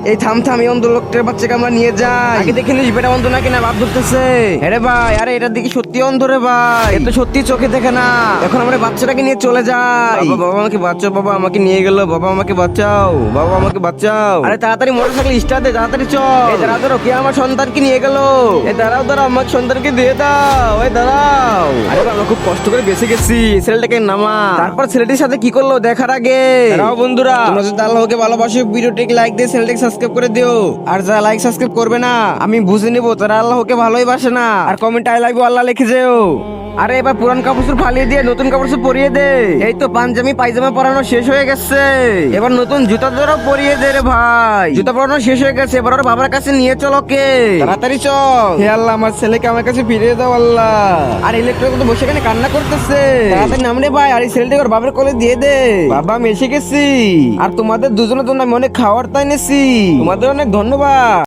এই থাম থাম, এই অন্ধ লোকটার বাচ্চাকে আমরা নিয়ে যাই। আগে দেখে নিস বেটা অন্ধ নাকি না, বাপ ধরতেছে। আরে ভাই, আরে এটা দেখি সত্যি অন্ধ রে ভাই, এটা সত্যি চোখে দেখে না। এখন আমরা বাচ্চাটাকে নিয়ে চলে যাই। বাবা, বাবা আমাকে বাঁচাও, বাবা আমাকে নিয়ে গেল, বাবা আমাকে বাঁচাও, বাবা আমাকে বাঁচাও। আরে তাড়াতাড়ি মোটরসাইকেল স্টার্ট দে, তাড়াতাড়ি চল। এই দাঁড়াও দাঁড়াও, কে আমার সন্তানকে নিয়ে গেল? এই দাঁড়াও দাঁড়াও, আমার সন্তানকে দিয়ে দাও, এই দাঁড়াও। আরে আমরা খুব কষ্ট করে বেঁচে গেছি, ছেলেটাকে নামা। তারপর ছেলেটির সাথে কি করলো দেখার আগে দাঁড়াও বন্ধুরা, তোমরা যদি আল্লাহকে ভালোবাসো ভিডিওটিকে লাইক দিয়ে চ্যানেলটাকে সাবস্ক্রাইব করে দিও। আর যারা লাইক সাবস্ক্রাইব করবে না, আমি বুঝে নিব তারা আল্লাহকে ভালোই বাসে না। আর কমেন্টে আই লাভ ইউ আল্লাহ লিখে যেও। আরে এবার পুরান কাপড় ফালিয়ে দিয়ে নতুন কাপড় পরিয়ে দে। এই তো পাঞ্জাবি পায়জামা পরানো শেষ হয়ে গেছে, এবার নতুন জুতা ধরো পরিয়ে দে রে ভাই। জুতা পরানো শেষ হয়ে গেছে, এবার ওর বাবার কাছে নিয়ে চলো, কে তাড়াতাড়ি চল। হে আল্লাহ, আমার ছেলেকে আমার কাছে ফিরিয়ে দাও আল্লাহ। আর ইলেকট্রিক তো বসে এখানে কান্না করতেছে, তাড়াতাড়ি নাম রে ভাই। আর এই ছেলেটাকে ওর বাবার কোলে দিয়ে দে। বাবা আমি এসে গেছি, আর তোমাদের দুজনের জন্য আমি অনেক খাবার তাই এনেছি, তোমাদের অনেক ধন্যবাদ।